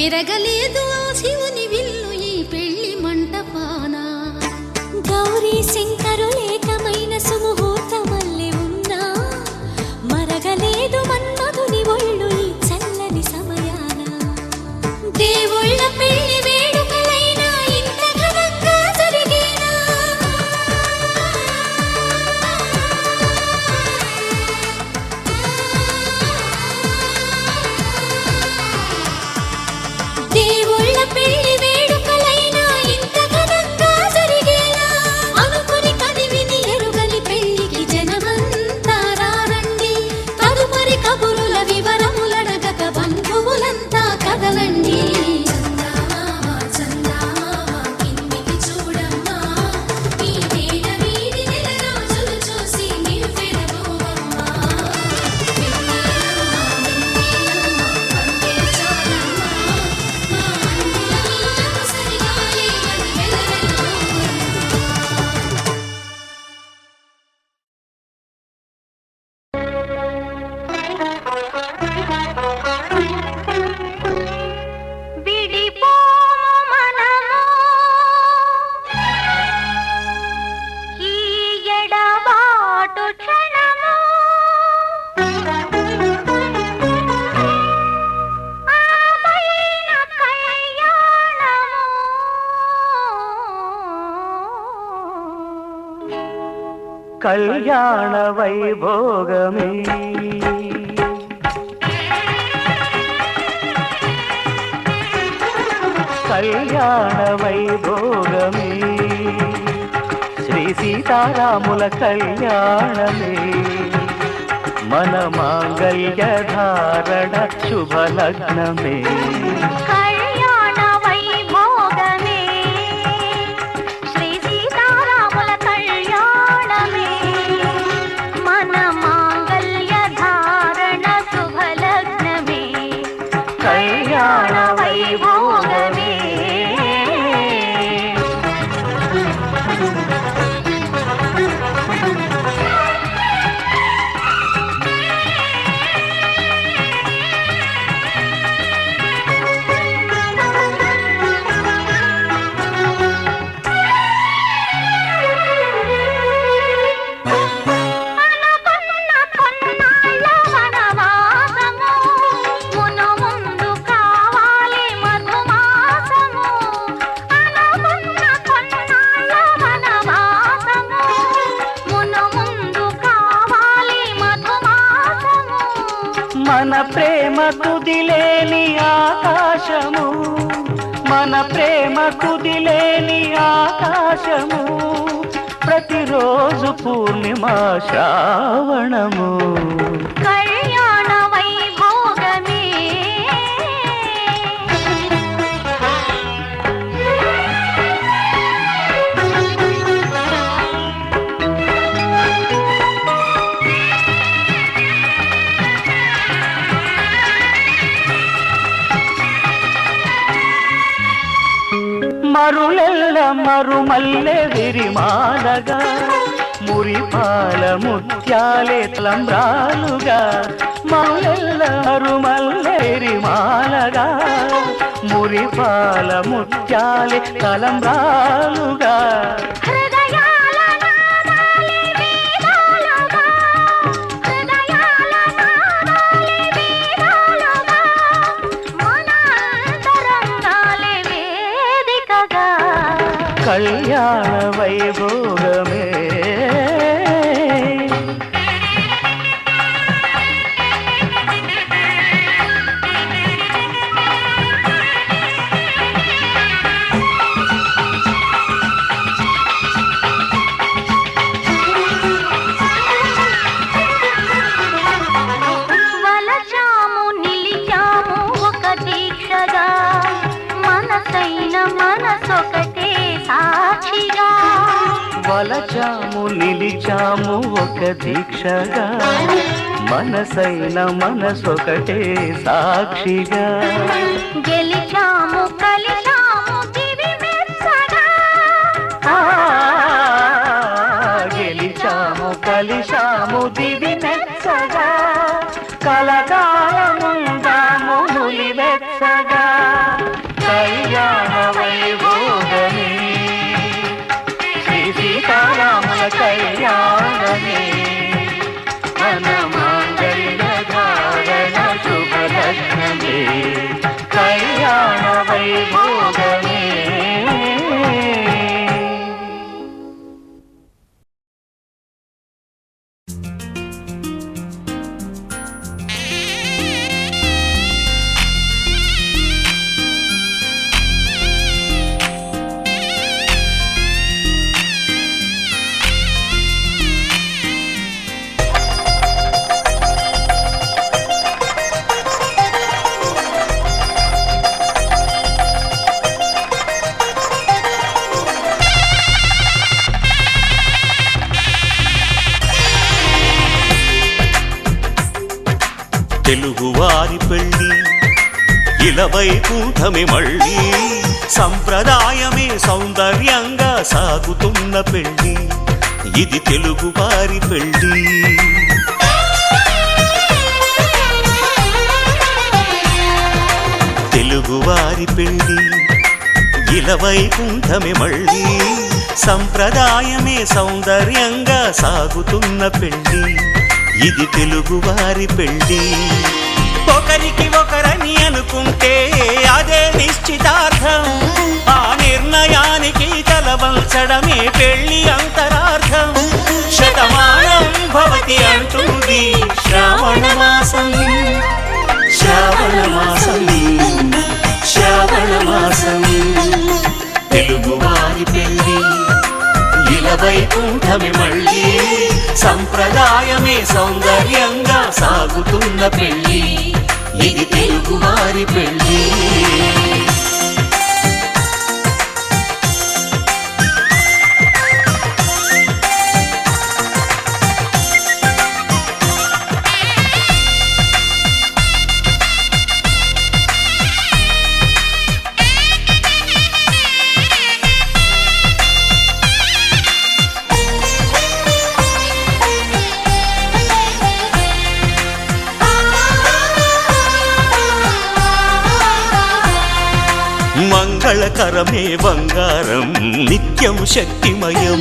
విరగలేదు ఆ శివుని విల్లు ఈ పెళ్లి మంటపాన. గౌరీ శంకరులేకమైన సుముహూర్తమల్లె ఉన్నా మరగలేదు మన్మధుని ఒళ్ళు ఈ చల్లని సమయాన. దేవుళ్ళ పెళ్లి వేడుకలైనా ఇంత ఘనంగా జరిగేనా? దేవుళ్ళ పెళ్లి వేడుకలైనా ఇంత ఘనంగా జరిగేనా? అనుకుని కదివిని ఎరుగని పెళ్లికి జనమంతా రారండి. తదుపరి కబురుల వివరములడగక బంధువులంతా కదలండి. కళ్యాణ వైభోగమే కళ్యాణ వైభోగమే శ్రీ సీతారాముల కళ్యాణమే మన మాంగళ్య ధారణ శుభలగ్నమే. మన ప్రేమ కుదిలేని ఆకాశము మన ప్రేమ కుదిలేని ఆకాశము ప్రతిరోజు పూర్ణిమ శ్రావణము. కళ్యాణ వైభోగమే మరులెల్ల మరుమల్లె విరిమాలగా మురిపాల ముత్యాలే తలంబ్రాలుగా మరులెల్ల మరుమల్లె విరిమాలగా మురిపాల ముత్యాలే తలంబ్రాలుగా కళ్యాణ వైభోగమే వలచాము నిలిచాము ఒక దీక్షగా మనసైన మనసొకటే సాక్షిగా. వలచాము నిలిచాము ఒక దీక్షగా మనసైన మనసొకటే సాక్షిగా. గెలిచాము కలిచాము దివి మెచ్చగా గెలిచాము కలిశాము దివి మెచ్చగా కలకాలముందాము నులి వెచ్చగా. తెలుగువారి పెళ్ళి ఇలవైకుంఠమే మళ్ళీ సంప్రదాయమే సౌందర్యంగా సాగుతున్న పెళ్ళి ఇది తెలుగువారి పెళ్ళి తెలుగువారి పెళ్ళి ఇలవైకుంఠమే మళ్ళీ సంప్రదాయమే సౌందర్యంగా సాగుతున్న పెళ్ళి ఇది తెలుగువారి పెళ్ళి ఒకరికి ఒకరని అనుకుంటే అదే నిశ్చితార్థం ఆ నిర్ణయానికి తలవంచడమే పెళ్ళి అంతరార్థం శతమానం భవతి అంటుంది శ్రావణ మాసం శ్రావణ మాసం శ్రావణ మాసం తెలుగువారి పెళ్ళి ఇలవైకుంఠమే మళ్ళీ సంప్రదాయమే సౌందర్యంగా సాగుతున్న పెళ్ళి ఇది తెలుగువారి పెళ్ళి మంగళకరమే బంగారం నిత్యం శక్తిమయం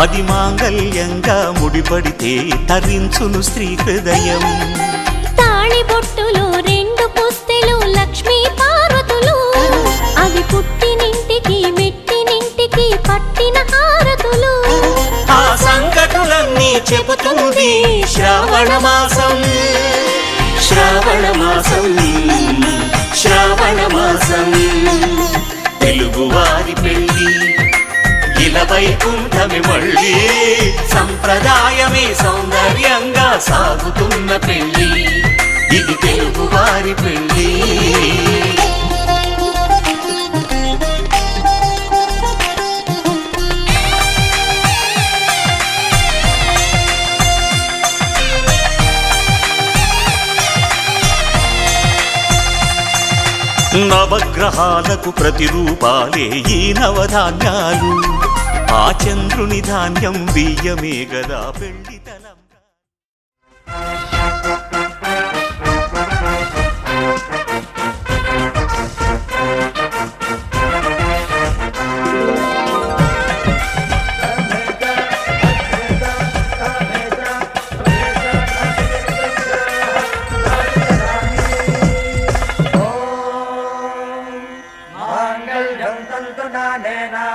అది మాంగళ్యంగా ముడిపడితే తరించును స్త్రీ హృదయం తాళి బొట్టులో రెండు పుస్తెలు లక్ష్మీ పార్వతులు అవి పుట్టినింటికి మెట్టినింటికి పట్టిన హారతులు ఆ సంకటులన్నీ చెబుతుంది శ్రావణ మాసం శ్రావణ మాసం శ్రావణ మాసం తెలుగువారి పెళ్ళి ఇలవైకుంఠమే మళ్ళీ సంప్రదాయమే సౌందర్యంగా సాగుతున్న పెళ్ళి ఇది తెలుగువారి పెళ్ళి నవగ్రహాలకు ప్రతిరూపాలే ఈ నవధాన్యాలు ఆ చంద్రుని ధాన్యం బియ్యమే గదా పెళ్లి తలం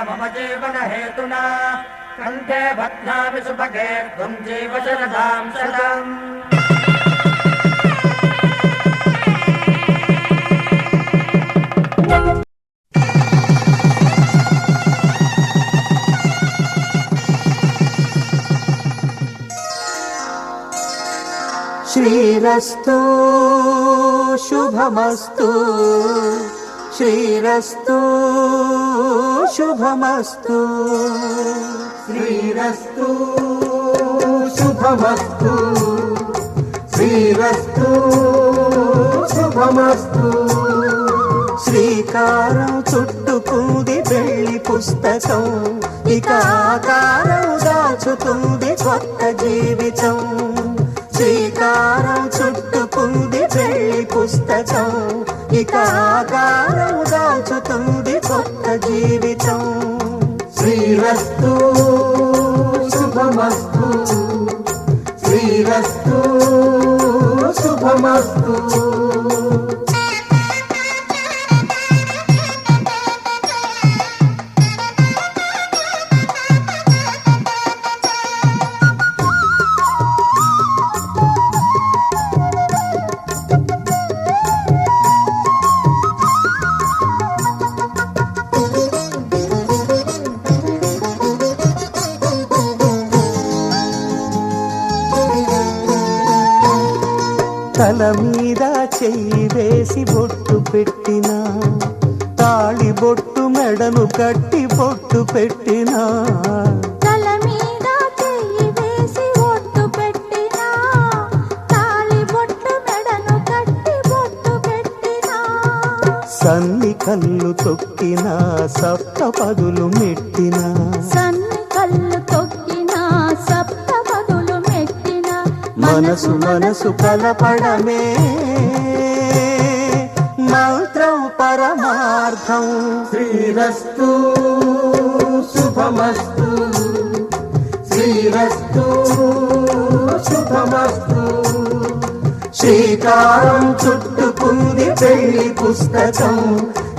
मम जीवन हेतुना कंठे बध्नामि सुभगे त्वं जीव शरदां शतम् श्रीरस्तु शुभमस्तु श्रीरस्तु शुभमस्तु श्रीरस्तु शुभमस्तु श्रीरस्तु शुभमस्तु శ్రీకారం చుట్టుకుంది వెళ్లి పుస్తకం ఇక ఆకారం దాచుతుంది కొత్త జీవితం శ్రీకారం చుట్టుకుంది వెళ్లి పుస్తకం ఇక ఆకారం దాచుతుంది కొత్త జీవితం श्रीरस्तु शुभमस्तु श्रीरस्तु शुभमस्तु తల మీద చెయ్యి వేసి బొట్టు పెట్టినా తాళి బొట్టు మెడను కట్టి బొట్టు పెట్టినా తల మీద చెయ్యి వేసి బొట్టు పెట్టినా తాళి బొట్టు మెడను సన్ని కళ్ళు తొక్కిన సప్తపదులు మెట్టిన సన్ని కళ్ళు తొక్కిన సప్తపదులు మెట్టిన మనసు మనసు కలపడమే మంత్రం పరమార్థం. శ్రీరస్తు శుభమస్తు శ్రీరస్తు శుభమస్తు. శ్రీకారం చుట్టుకుంది పెళ్లి పుస్తకం,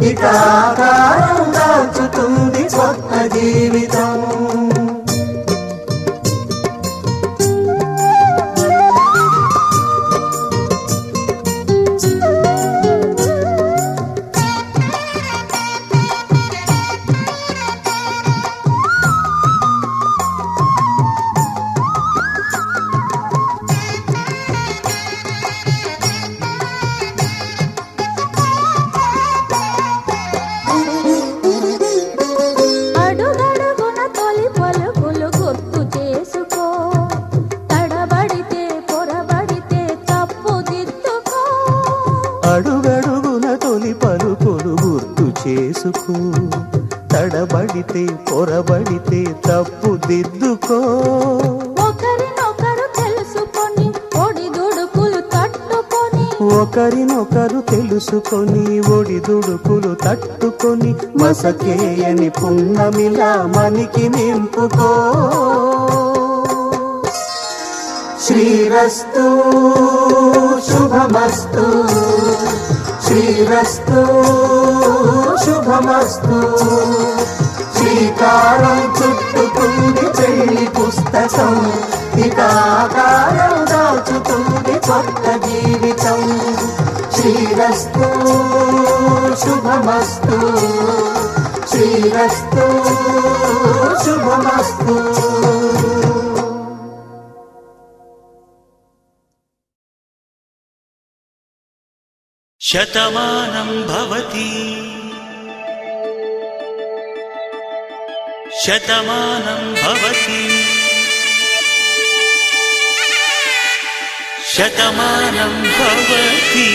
ఇక ఆకారం దాచుతుంది కొత్త జీవితం. అడుగడుగున తొలి పలుకులు గుర్తు చేసుకో, తడబడితే పొరబడితే తప్పుదిద్దుకో. అడుగడుగున తొలి పలుకులు గుర్తు చేసుకో, తడబడితే పొరబడితే తప్పుదిద్దుకో. ఒకరినొకరు తెలుసుకొని ఒడిదుడుకులు తట్టుకొని, ఒకరినొకరు తెలుసుకొని ఒడిదుడుకులు తట్టుకొని మసకేయని పున్నమిలా మనికి నింపుకో. శ్రీరస్తు శుభమస్తు శ్రీరస్తు శుభమస్తు. శ్రీకారం చుట్టుకుంది పెళ్లి పుస్తకం, ఇక ఆకారం దాచుతుంది కొత్త జీవితం. శ్రీరస్తు శుభమస్తు శ్రీరస్తు శుభమస్తు. శతమానం భవతి శతమానం భవతి శతమానం భవతి.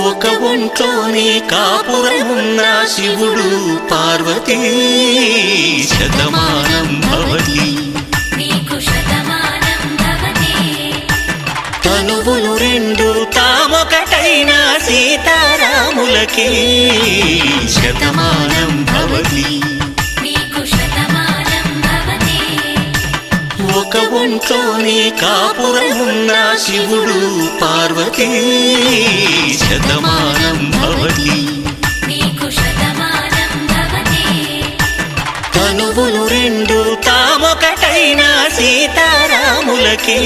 ఒక ఒంట్లోనే కాపురమున్న శివుడు పార్వతీ శతమానం భవతి. తనువులు రెండు తామొకటైన సీతారాములకి శతమానం భవతి. ఒక ఒంట్లోనే కాపురమున్న శివుడు పార్వతీ శతమానం భవతి. తనువులు రెండు తామొకటైన సీతారాములకి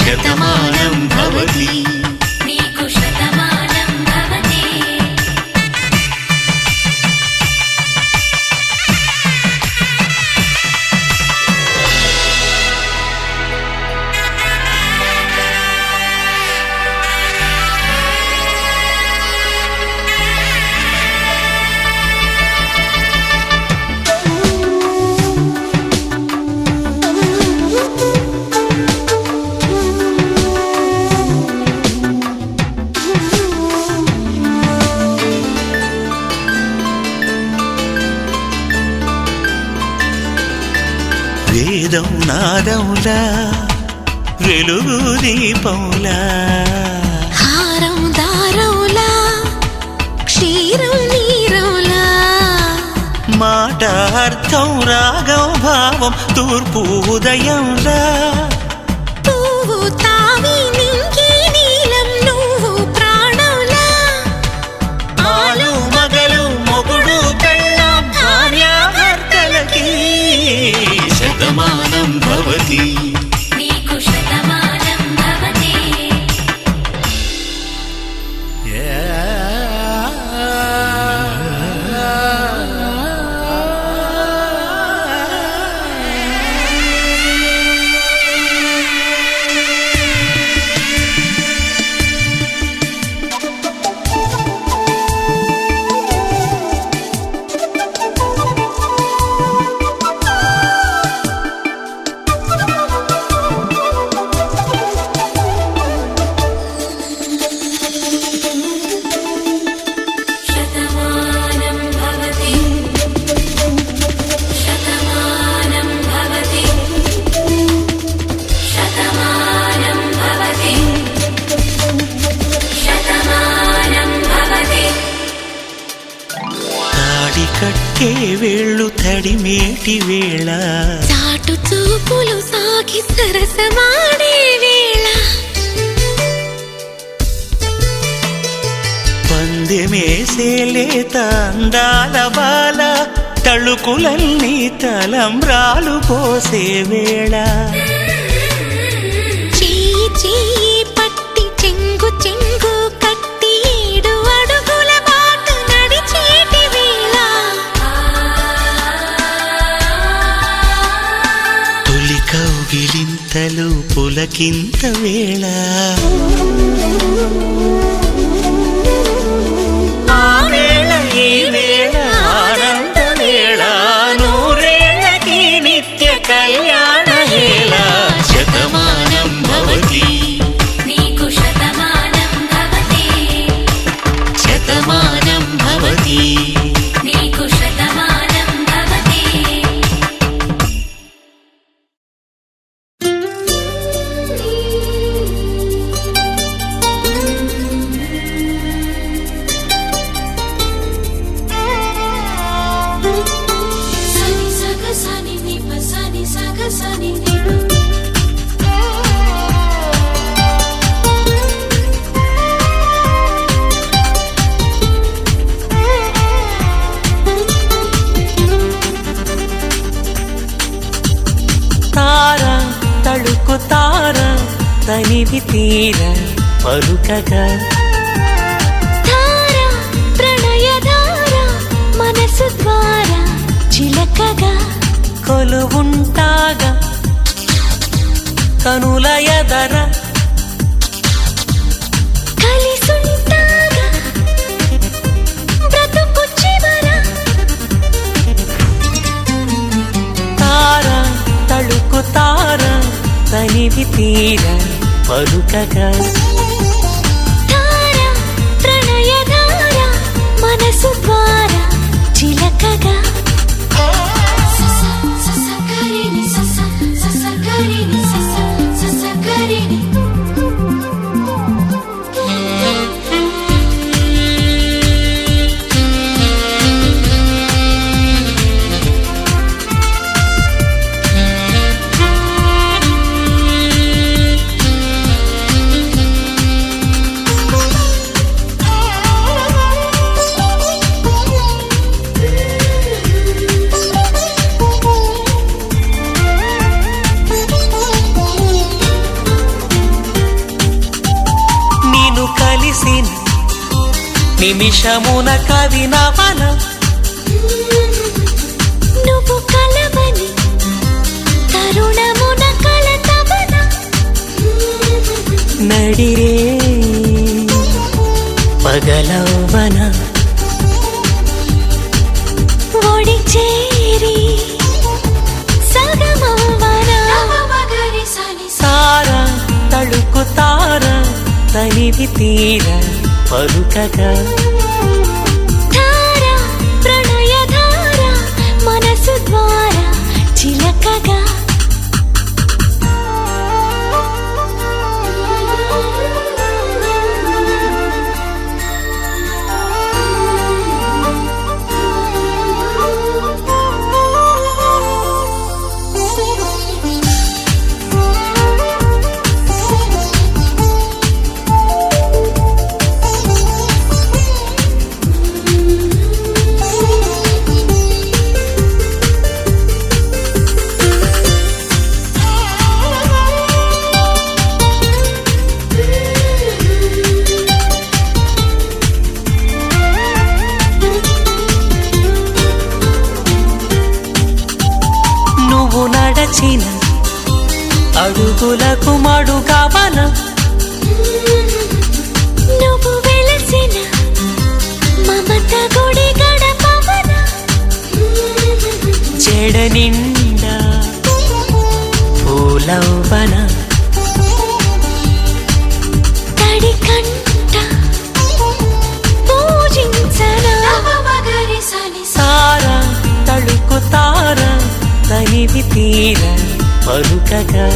శతమానం భవతి. వేదం నాదములా వెలుగు దీపంలా, హారం దారంలా క్షీరం నీరంలా, మాట అర్థం రాగం భావం తూర్పు ఉదయంలా, పువ్వు తావి నింగి నీలం నువ్వు ప్రాణంలా, ఆలు మగలు మొగుడు పెళ్ళాం భార్యాభర్తలకి శతమానం భవతి. కట్టే వేళ్ళు తడిమేటి వేళ చాటు చూపులు సాగి సరసమాడే వేళ పందెమేసేలేత అందాల బాల తళుకులన్నీ తలంబ్రాలు పోసే వేళ చెయ్యి చెయ్యి పట్టి చెంగు చెంగు కట్టి 7 అడుగుల బాట నడిచేటి వేళ తొలి కౌగిలింతలు పులకింత వేళ ఆ వేళ ఈ వేళ ఆనంద వేళ నూరేళ్ళకి నిత్య కళ్యాణ వేళ శతమానం భవతి నీకు శతమానం భవతి శతమానం భవతి నీకు శతమానం భవతి సని సగ సని నిప సని సగ సని నిప తార తళుకు తార తనివి తీర పలుకగా ధార ప్రణయ ధార మనసు ద్వారా చిలకగా కొలువుంటాగా కనుల ఎదర కలిసుంటాగా బ్రతుకు చివర తార తళుకు తార తనివి తీర పలుకగా ధార ప్రణయ ధార మనసు ద్వారా చిలకగా సస సస కరిని సస సస కరిని సస సస కరిని నిన్ను కలిసిన నిమిషమున కవి నవన నువ్వు కలవని తరుణమున కలతవన నడిరే పగలవన ఒడి చేరి సగమవన నవమగరి సని తార తళుకు తార తనివి తీర పలుకగా ధార ప్రణయ ధార మనసు ద్వారా చిలకగా నువ్వు నడచిన అడుగులకు మడుగవన నువ్వు వెలసిన మమత గుడి గడపవన జడ నిండా పూలవ్వన తడి కంట పూజించన నవమగరి సని తార తళుకు తార తనివి తీర పలుకగా